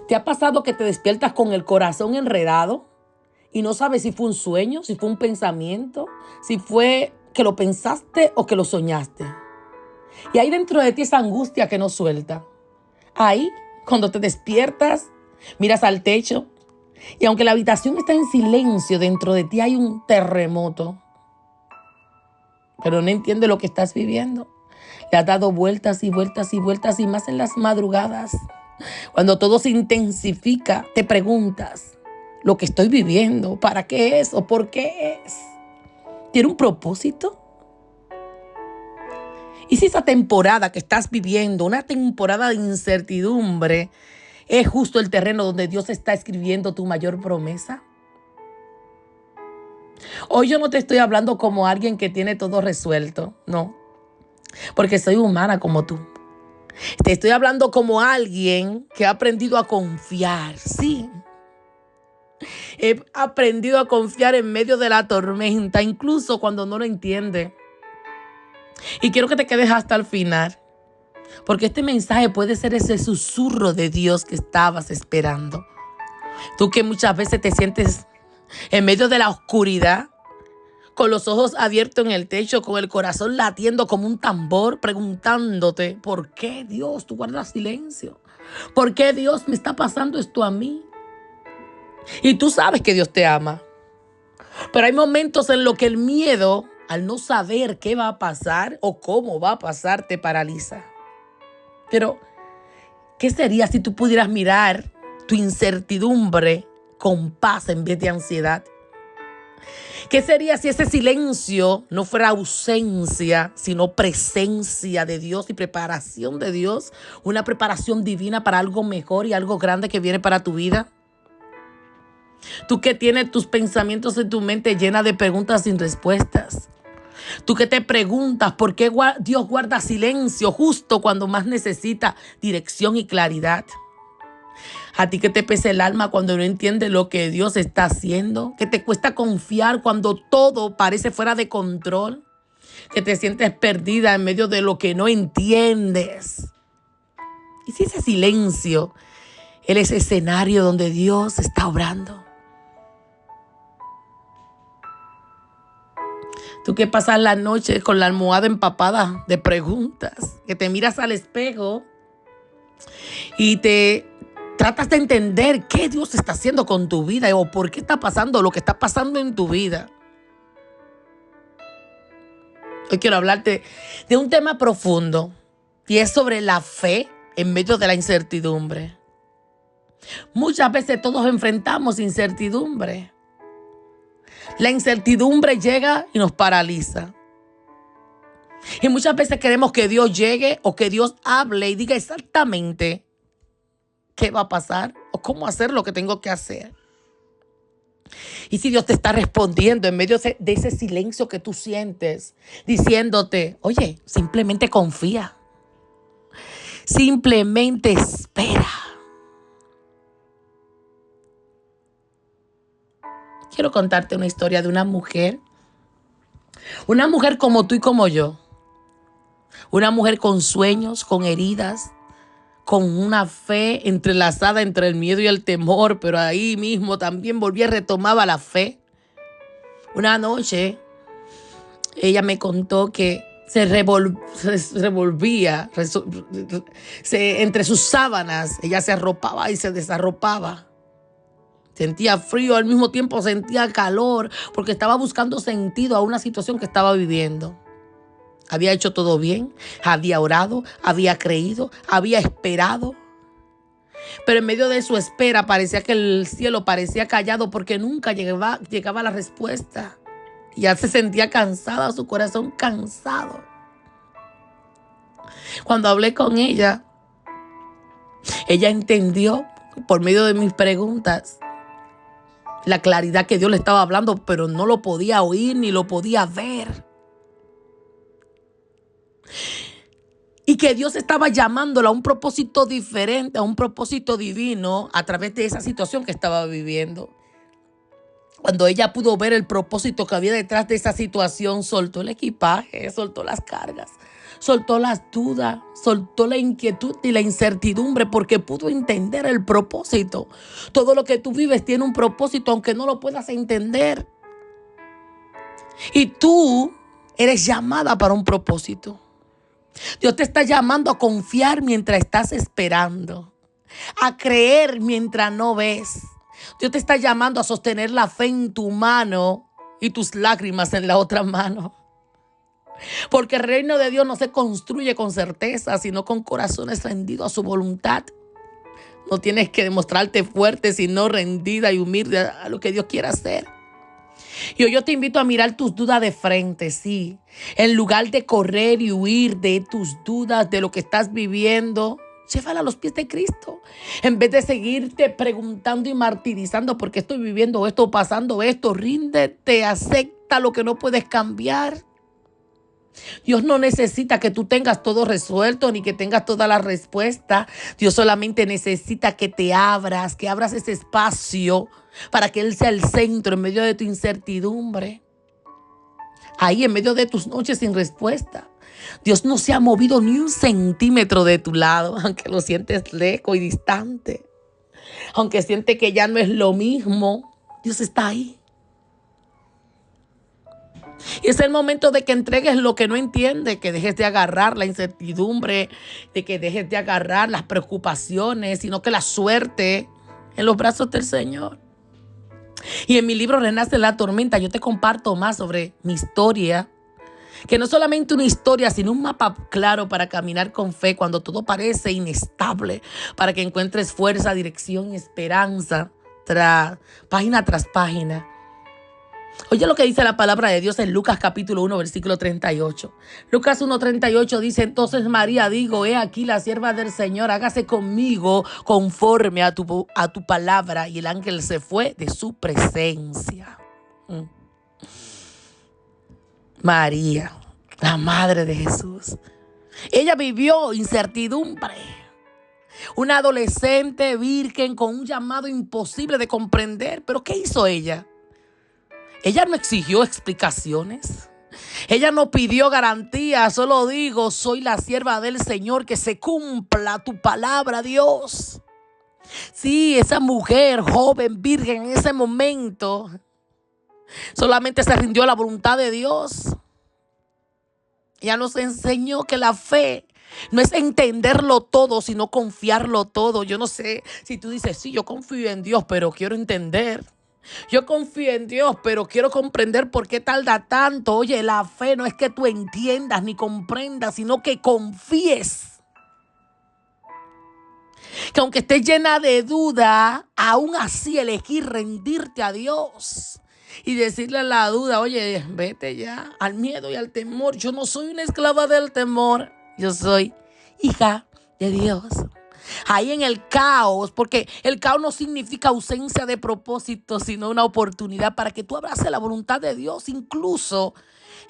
¿Te ha pasado que te despiertas con el corazón enredado y no sabes si fue un sueño, si fue un pensamiento, si fue que lo pensaste o que lo soñaste? Y hay dentro de ti esa angustia que no suelta. Ahí, cuando te despiertas, miras al techo y aunque la habitación está en silencio, dentro de ti hay un terremoto. Pero no entiendes lo que estás viviendo. Le has dado vueltas y vueltas y vueltas y más en las madrugadas. Cuando todo se intensifica, te preguntas, ¿lo que estoy viviendo, para qué es o por qué es? ¿Tiene un propósito? ¿Y si esa temporada que estás viviendo, una temporada de incertidumbre, es justo el terreno donde Dios está escribiendo tu mayor promesa? Hoy yo no te estoy hablando como alguien que tiene todo resuelto, no, porque soy humana como tú. Te estoy hablando como alguien que ha aprendido a confiar, sí. He aprendido a confiar en medio de la tormenta, incluso cuando no lo entiende. Y quiero que te quedes hasta el final, porque este mensaje puede ser ese susurro de Dios que estabas esperando. Tú que muchas veces te sientes en medio de la oscuridad, con los ojos abiertos en el techo, con el corazón latiendo como un tambor, preguntándote, ¿por qué Dios tú guardas silencio? ¿Por qué Dios me está pasando esto a mí? Y tú sabes que Dios te ama. Pero hay momentos en los que el miedo, al no saber qué va a pasar o cómo va a pasar, te paraliza. Pero, ¿qué sería si tú pudieras mirar tu incertidumbre con paz en vez de ansiedad? ¿Qué sería si ese silencio no fuera ausencia, sino presencia de Dios y preparación de Dios? Una preparación divina para algo mejor y algo grande que viene para tu vida. Tú que tienes tus pensamientos en tu mente llena de preguntas sin respuestas. Tú que te preguntas por qué Dios guarda silencio justo cuando más necesita dirección y claridad. A ti que te pesa el alma cuando no entiendes lo que Dios está haciendo. Que te cuesta confiar cuando todo parece fuera de control. Que te sientes perdida en medio de lo que no entiendes. Y si ese silencio es ese escenario donde Dios está obrando. Tú que pasas la noche con la almohada empapada de preguntas. Que te miras al espejo y te tratas de entender qué Dios está haciendo con tu vida o por qué está pasando lo que está pasando en tu vida. Hoy quiero hablarte de un tema profundo y es sobre la fe en medio de la incertidumbre. Muchas veces todos enfrentamos incertidumbre. La incertidumbre llega y nos paraliza. Y muchas veces queremos que Dios llegue o que Dios hable y diga exactamente qué va a pasar o cómo hacer lo que tengo que hacer. Y si Dios te está respondiendo en medio de ese silencio que tú sientes, diciéndote, oye, simplemente confía. Simplemente espera. Quiero contarte una historia de una mujer como tú y como yo. Una mujer con sueños, con heridas, con una fe entrelazada entre el miedo y el temor, pero ahí mismo también retomaba la fe. Una noche, ella me contó que se revolvía entre sus sábanas. Ella se arropaba y se desarropaba. Sentía frío, al mismo tiempo sentía calor, porque estaba buscando sentido a una situación que estaba viviendo. Había hecho todo bien, había orado, había creído, había esperado. Pero en medio de su espera parecía que el cielo parecía callado porque nunca llegaba la respuesta. Ya se sentía cansada, su corazón cansado. Cuando hablé con ella entendió por medio de mis preguntas la claridad que Dios le estaba hablando, pero no lo podía oír ni lo podía ver. Y que Dios estaba llamándola a un propósito diferente, a un propósito divino a través de esa situación que estaba viviendo. Cuando ella pudo ver el propósito que había detrás de esa situación, soltó el equipaje, soltó las cargas, soltó las dudas, soltó la inquietud y la incertidumbre porque pudo entender el propósito. Todo lo que tú vives tiene un propósito aunque no lo puedas entender. Y tú eres llamada para un propósito. Dios te está llamando a confiar mientras estás esperando, a creer mientras no ves. Dios te está llamando a sostener la fe en tu mano y tus lágrimas en la otra mano. Porque el reino de Dios no se construye con certeza, sino con corazones rendidos a su voluntad. No tienes que demostrarte fuerte, sino rendida y humilde a lo que Dios quiere hacer. Y hoy yo te invito a mirar tus dudas de frente, sí. En lugar de correr y huir de tus dudas, de lo que estás viviendo, llévala a los pies de Cristo. En vez de seguirte preguntando y martirizando por qué estoy viviendo esto, pasando esto, ríndete, acepta lo que no puedes cambiar. Dios no necesita que tú tengas todo resuelto ni que tengas toda la respuesta. Dios solamente necesita que te abras, que abras ese espacio para que Él sea el centro en medio de tu incertidumbre. Ahí en medio de tus noches sin respuesta. Dios no se ha movido ni un centímetro de tu lado, aunque lo sientes lejos y distante. Aunque sientes que ya no es lo mismo, Dios está ahí. Y es el momento de que entregues lo que no entiendes, que dejes de agarrar la incertidumbre, de que dejes de agarrar las preocupaciones, sino que la suerte en los brazos del Señor. Y en mi libro Renace la tormenta, yo te comparto más sobre mi historia, que no es solamente una historia, sino un mapa claro para caminar con fe cuando todo parece inestable, para que encuentres fuerza, dirección y esperanza página tras página. Oye lo que dice la palabra de Dios en Lucas capítulo 1, versículo 38. Lucas 1:38 dice: entonces María dijo, he aquí la sierva del Señor, hágase conmigo conforme a tu palabra. Y el ángel se fue de su presencia. María, la madre de Jesús. Ella vivió incertidumbre. Una adolescente virgen con un llamado imposible de comprender. ¿Pero qué hizo ella? Ella no exigió explicaciones. Ella no pidió garantía. Solo digo, soy la sierva del Señor, que se cumpla tu palabra, Dios. Sí, esa mujer joven, virgen, en ese momento solamente se rindió a la voluntad de Dios. Ella nos enseñó que la fe no es entenderlo todo, sino confiarlo todo. Yo no sé si tú dices, sí, yo confío en Dios, pero quiero entender. Yo confío en Dios, pero quiero comprender por qué tarda tanto. Oye, la fe no es que tú entiendas ni comprendas, sino que confíes. Que aunque estés llena de duda, aún así elegir rendirte a Dios. Y decirle a la duda, oye, vete ya al miedo y al temor. Yo no soy una esclava del temor. Yo soy hija de Dios. Ahí en el caos, porque el caos no significa ausencia de propósito, sino una oportunidad para que tú abraces la voluntad de Dios, incluso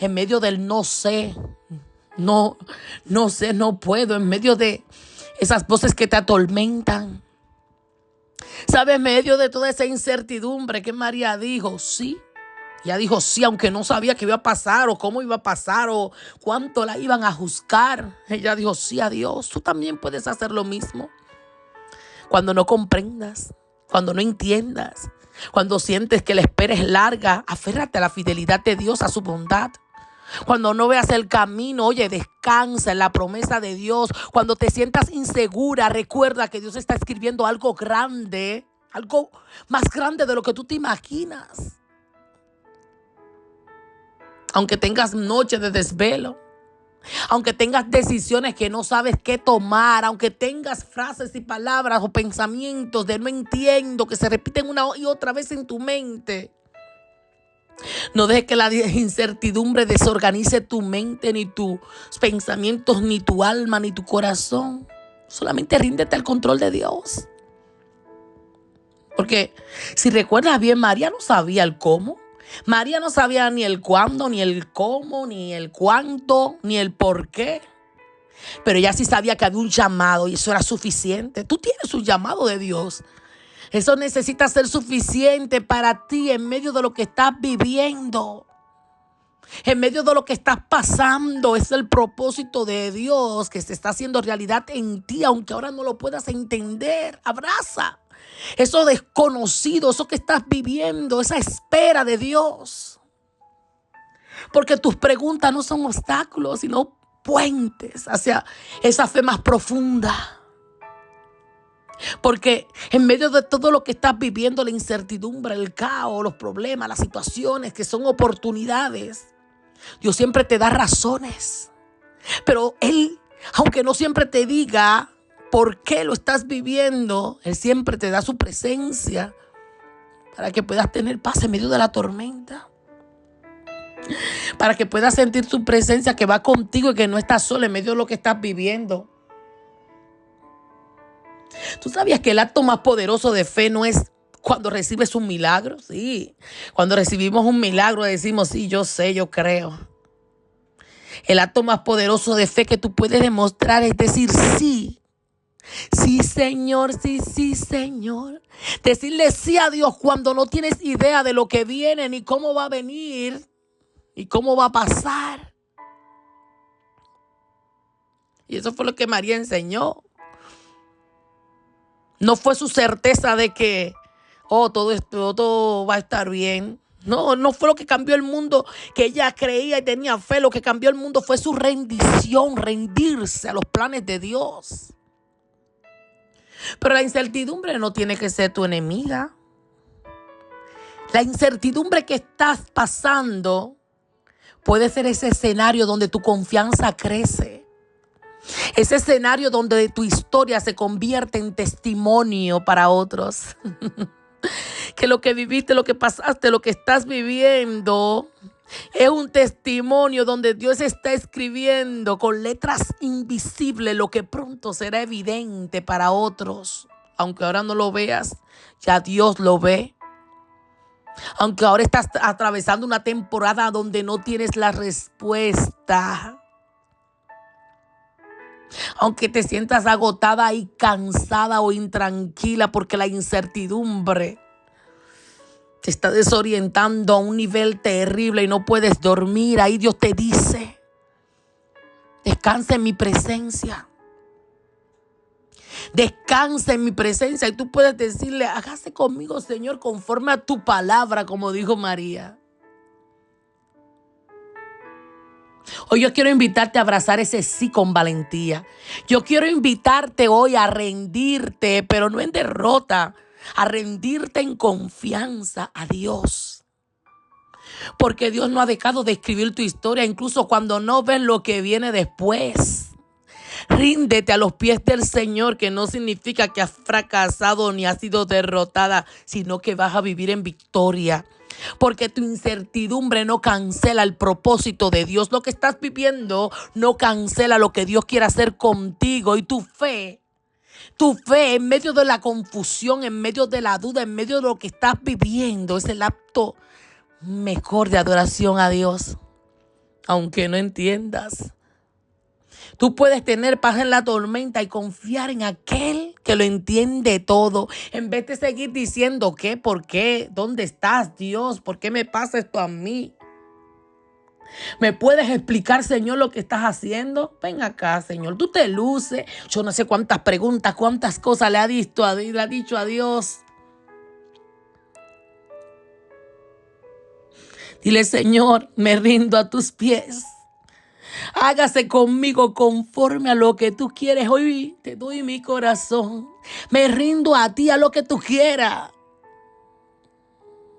en medio del no sé, no sé, no puedo, en medio de esas voces que te atormentan. ¿Sabes? En medio de toda esa incertidumbre, que María dijo, sí. Ella dijo sí, aunque no sabía qué iba a pasar o cómo iba a pasar o cuánto la iban a juzgar. Ella dijo sí a Dios. Tú también puedes hacer lo mismo. Cuando no comprendas, cuando no entiendas, cuando sientes que la espera es larga, aférrate a la fidelidad de Dios, a su bondad. Cuando no veas el camino, oye, descansa en la promesa de Dios. Cuando te sientas insegura, recuerda que Dios está escribiendo algo grande, algo más grande de lo que tú te imaginas. Aunque tengas noches de desvelo, aunque tengas decisiones que no sabes qué tomar, aunque tengas frases y palabras o pensamientos de no entiendo que se repiten una y otra vez en tu mente, no dejes que la incertidumbre desorganice tu mente, ni tus pensamientos, ni tu alma, ni tu corazón. Solamente ríndete al control de Dios. Porque si recuerdas bien, María no sabía el cómo. María no sabía ni el cuándo, ni el cómo, ni el cuánto, ni el por qué. Pero ella sí sabía que había un llamado y eso era suficiente. Tú tienes un llamado de Dios. Eso necesita ser suficiente para ti en medio de lo que estás viviendo. En medio de lo que estás pasando, es el propósito de Dios que se está haciendo realidad en ti, aunque ahora no lo puedas entender. Abraza eso desconocido, eso que estás viviendo, esa espera de Dios. Porque tus preguntas no son obstáculos, sino puentes hacia esa fe más profunda. Porque en medio de todo lo que estás viviendo, la incertidumbre, el caos, los problemas, las situaciones que son oportunidades, Dios siempre te da razones. Pero Él, aunque no siempre te diga por qué lo estás viviendo, Él siempre te da su presencia para que puedas tener paz en medio de la tormenta. Para que puedas sentir su presencia que va contigo y que no estás solo en medio de lo que estás viviendo. ¿Tú sabías que el acto más poderoso de fe no es cuando recibes un milagro? Sí, cuando recibimos un milagro decimos, sí, yo sé, yo creo. El acto más poderoso de fe que tú puedes demostrar es decir sí. Sí, Señor, sí, sí, Señor. Decirle sí a Dios cuando no tienes idea de lo que viene, ni cómo va a venir, y cómo va a pasar. Y eso fue lo que María enseñó. No fue su certeza de que, todo va a estar bien. No fue lo que cambió el mundo, que ella creía y tenía fe. Lo que cambió el mundo fue su rendición, rendirse a los planes de Dios. Pero la incertidumbre no tiene que ser tu enemiga. La incertidumbre que estás pasando puede ser ese escenario donde tu confianza crece. Ese escenario donde tu historia se convierte en testimonio para otros. Que lo que viviste, lo que pasaste, lo que estás viviendo es un testimonio donde Dios está escribiendo con letras invisibles lo que pronto será evidente para otros. Aunque ahora no lo veas, ya Dios lo ve. Aunque ahora estás atravesando una temporada donde no tienes la respuesta. Aunque te sientas agotada y cansada o intranquila porque la incertidumbre te está desorientando a un nivel terrible y no puedes dormir, ahí Dios te dice, descansa en mi presencia. Descansa en mi presencia. Y tú puedes decirle, hágase conmigo, Señor, conforme a tu palabra, como dijo María. Hoy yo quiero invitarte a abrazar ese sí con valentía. Yo quiero invitarte hoy a rendirte, pero no en derrota, a rendirte en confianza a Dios. Porque Dios no ha dejado de escribir tu historia, incluso cuando no ves lo que viene después. Ríndete a los pies del Señor, que no significa que has fracasado ni has sido derrotada, sino que vas a vivir en victoria. Porque tu incertidumbre no cancela el propósito de Dios. Lo que estás viviendo no cancela lo que Dios quiere hacer contigo. Y tu fe en medio de la confusión, en medio de la duda, en medio de lo que estás viviendo, es el acto mejor de adoración a Dios. Aunque no entiendas. Tú puedes tener paz en la tormenta y confiar en aquel que lo entiende todo. En vez de seguir diciendo ¿qué? ¿Por qué? ¿Dónde estás, Dios? ¿Por qué me pasa esto a mí? ¿Me puedes explicar, Señor, lo que estás haciendo? Ven acá, Señor. Tú te luces. Yo no sé cuántas preguntas, cuántas cosas le ha dicho a Dios. Dile, Señor, me rindo a tus pies. Hágase conmigo conforme a lo que tú quieres. Hoy te doy mi corazón. Me rindo a ti, a lo que tú quieras.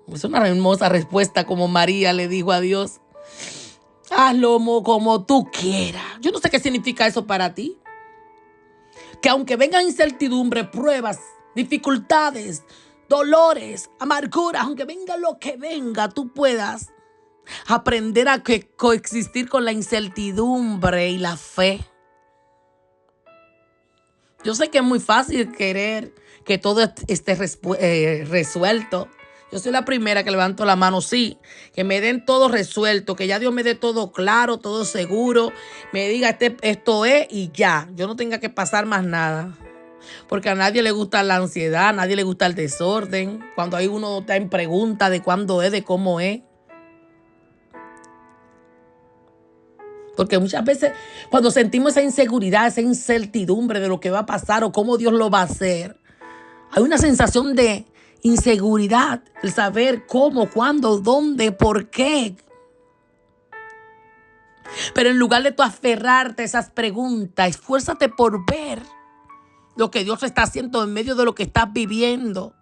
Es una hermosa respuesta como María le dijo a Dios. Hazlo como tú quieras. Yo no sé qué significa eso para ti. Que aunque vengan incertidumbre, pruebas, dificultades, dolores, amarguras, aunque venga lo que venga, tú puedas aprender a coexistir con la incertidumbre y la fe. Yo sé que es muy fácil querer que todo esté resuelto. Yo soy la primera que levanto la mano, sí, que me den todo resuelto, que ya Dios me dé todo claro, todo seguro, me diga esto es y ya, yo no tenga que pasar más nada. Porque a nadie le gusta la ansiedad, a nadie le gusta el desorden, cuando hay uno está en pregunta de cuándo es, de cómo es. Porque muchas veces cuando sentimos esa inseguridad, esa incertidumbre de lo que va a pasar o cómo Dios lo va a hacer, hay una sensación de inseguridad, el saber cómo, cuándo, dónde, por qué. Pero en lugar de tú aferrarte a esas preguntas, esfuérzate por ver lo que Dios está haciendo en medio de lo que estás viviendo.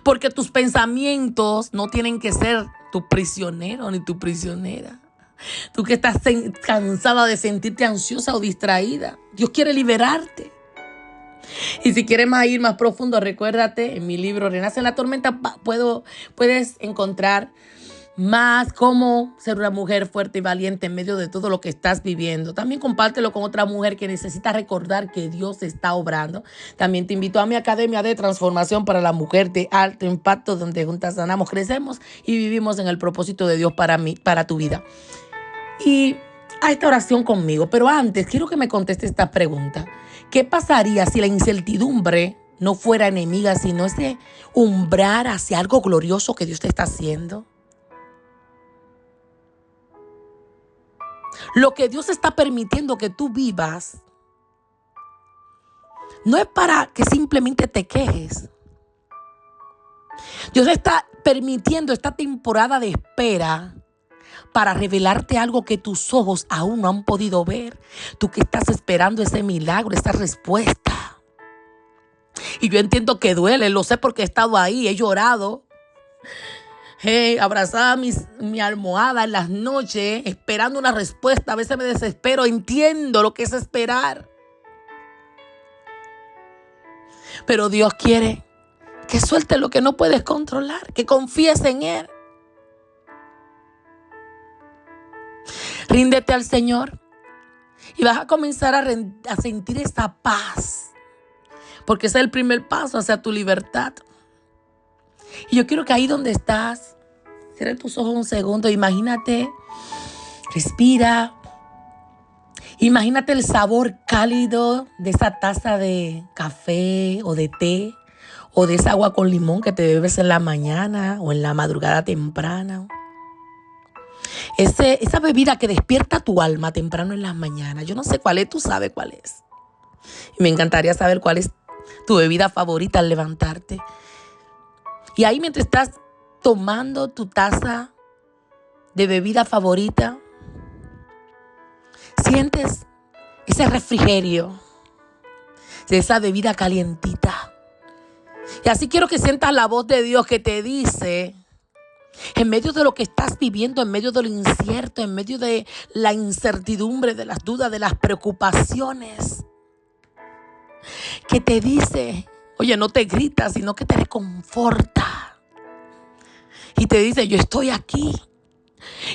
Porque tus pensamientos no tienen que ser tu prisionero ni tu prisionera. Tú que estás cansada de sentirte ansiosa o distraída, Dios quiere liberarte. Y si quieres ir más profundo, recuérdate, en mi libro Renace en la Tormenta puedes encontrar más cómo ser una mujer fuerte y valiente en medio de todo lo que estás viviendo. También compártelo con otra mujer que necesita recordar que Dios está obrando. También te invito a mi Academia de Transformación para la Mujer de Alto Impacto, donde juntas sanamos, crecemos y vivimos en el propósito de Dios para tu vida. Y a esta oración conmigo. Pero antes, quiero que me conteste esta pregunta. ¿Qué pasaría si la incertidumbre no fuera enemiga, sino ese umbral hacia algo glorioso que Dios te está haciendo? Lo que Dios está permitiendo que tú vivas no es para que simplemente te quejes. Dios está permitiendo esta temporada de espera para revelarte algo que tus ojos aún no han podido ver. Tú que estás esperando ese milagro, esa respuesta. Y yo entiendo que duele, lo sé porque he estado ahí, he llorado. Abrazaba mi almohada en las noches esperando una respuesta. A veces me desespero, entiendo lo que es esperar. Pero Dios quiere que sueltes lo que no puedes controlar, que confíes en Él. Ríndete al Señor y vas a comenzar a sentir esa paz. Porque ese es el primer paso hacia tu libertad. Y yo quiero que ahí donde estás, cierra tus ojos un segundo, imagínate, respira. Imagínate el sabor cálido de esa taza de café o de té o de esa agua con limón que te bebes en la mañana o en la madrugada temprana. Esa bebida que despierta tu alma temprano en las mañanas. Yo no sé cuál es, tú sabes cuál es. Y me encantaría saber cuál es tu bebida favorita al levantarte. Y ahí mientras estás tomando tu taza de bebida favorita, sientes ese refrigerio de esa bebida calientita. Y así quiero que sientas la voz de Dios que te dice, en medio de lo que estás viviendo, en medio de lo incierto, en medio de la incertidumbre, de las dudas, de las preocupaciones, que te dice, oye, no te grita, sino que te reconforta. Y te dice, yo estoy aquí.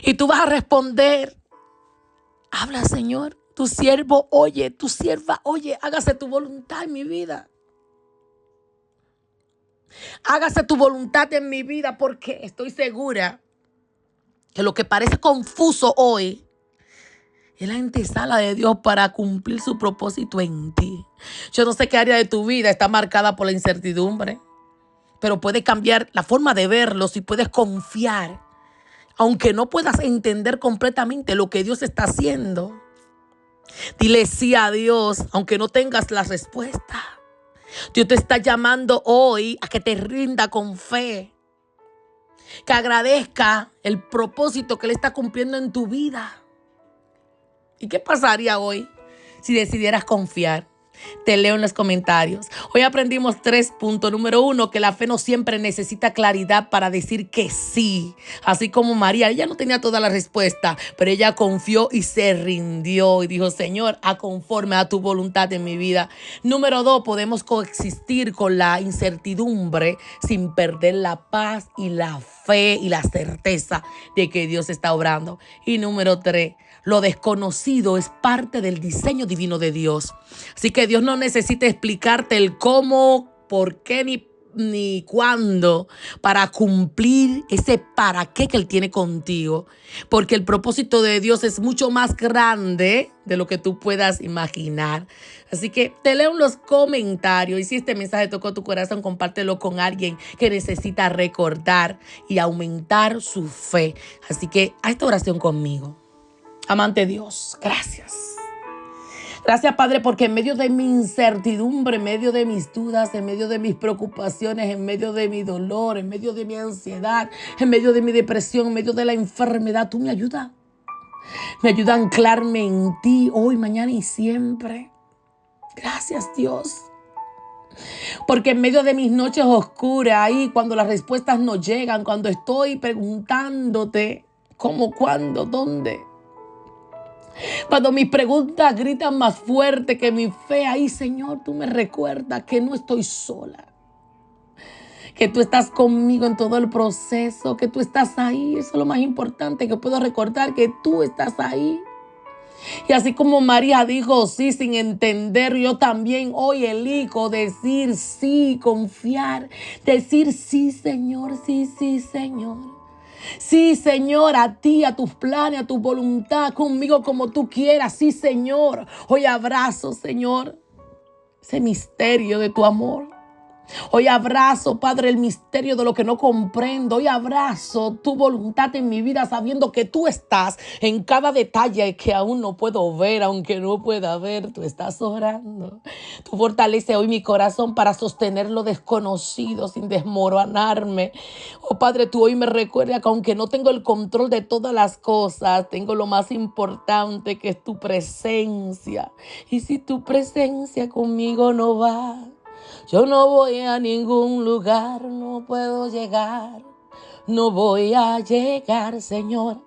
Y tú vas a responder, habla, Señor, tu siervo oye, tu sierva oye, hágase tu voluntad en mi vida. Hágase tu voluntad en mi vida, porque estoy segura que lo que parece confuso hoy es la antesala de Dios para cumplir su propósito en ti. Yo no sé qué área de tu vida está marcada por la incertidumbre, pero puede cambiar la forma de verlo si puedes confiar. Aunque no puedas entender completamente lo que Dios está haciendo, dile sí a Dios, aunque no tengas la respuesta. Dios te está llamando hoy a que te rinda con fe, que agradezca el propósito que Él está cumpliendo en tu vida. ¿Y qué pasaría hoy si decidieras confiar? Te leo en los comentarios. Hoy aprendimos 3 puntos. Número 1, que la fe no siempre necesita claridad para decir que sí. Así como María, ella no tenía toda la respuesta, pero ella confió y se rindió y dijo, Señor, a conforme a tu voluntad en mi vida. Número 2, podemos coexistir con la incertidumbre sin perder la paz y la fe y la certeza de que Dios está obrando. Y número 3, lo desconocido es parte del diseño divino de Dios. Así que Dios no necesita explicarte el cómo, por qué, ni cuándo para cumplir ese para qué que Él tiene contigo. Porque el propósito de Dios es mucho más grande de lo que tú puedas imaginar. Así que te leo en los comentarios y si este mensaje tocó tu corazón, compártelo con alguien que necesita recordar y aumentar su fe. Así que haz esta oración conmigo. Amante Dios, gracias. Gracias, Padre, porque en medio de mi incertidumbre, en medio de mis dudas, en medio de mis preocupaciones, en medio de mi dolor, en medio de mi ansiedad, en medio de mi depresión, en medio de la enfermedad, tú me ayudas. Me ayuda a anclarme en ti hoy, mañana y siempre. Gracias, Dios. Porque en medio de mis noches oscuras, ahí cuando las respuestas no llegan, cuando estoy preguntándote cómo, cuándo, dónde, cuando mis preguntas gritan más fuerte que mi fe, ahí, Señor, tú me recuerdas que no estoy sola, que tú estás conmigo en todo el proceso, que tú estás ahí. Eso es lo más importante, que puedo recordar que tú estás ahí. Y así como María dijo sí sin entender, yo también hoy elijo decir sí, confiar, decir sí, Señor, sí, sí, Señor. Sí, Señor, a ti, a tus planes, a tu voluntad, conmigo como tú quieras. Sí, Señor. Hoy abrazo, Señor, ese misterio de tu amor. Hoy abrazo, Padre, el misterio de lo que no comprendo. Hoy abrazo tu voluntad en mi vida, sabiendo que tú estás en cada detalle que aún no puedo ver, aunque no pueda ver. Tú estás orando. Tú fortaleces hoy mi corazón para sostener lo desconocido sin desmoronarme. Oh, Padre, tú hoy me recuerdas que aunque no tengo el control de todas las cosas, tengo lo más importante, que es tu presencia. Y si tu presencia conmigo no va, yo no voy a ningún lugar, no puedo llegar. No voy a llegar, Señor.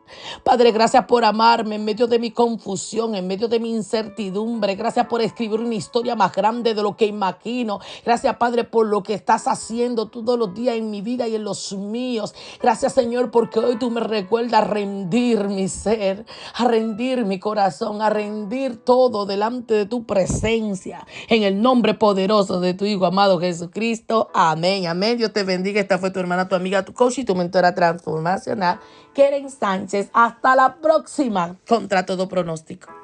Padre, gracias por amarme en medio de mi confusión, en medio de mi incertidumbre. Gracias por escribir una historia más grande de lo que imagino. Gracias, Padre, por lo que estás haciendo todos los días en mi vida y en los míos. Gracias, Señor, porque hoy tú me recuerdas rendir mi ser, a rendir mi corazón, a rendir todo delante de tu presencia. En el nombre poderoso de tu Hijo amado Jesucristo. Amén, amén. Dios te bendiga. Esta fue tu hermana, tu amiga, tu coach y tu mentora transformacional, Keren Sánchez. Hasta la próxima, contra todo pronóstico.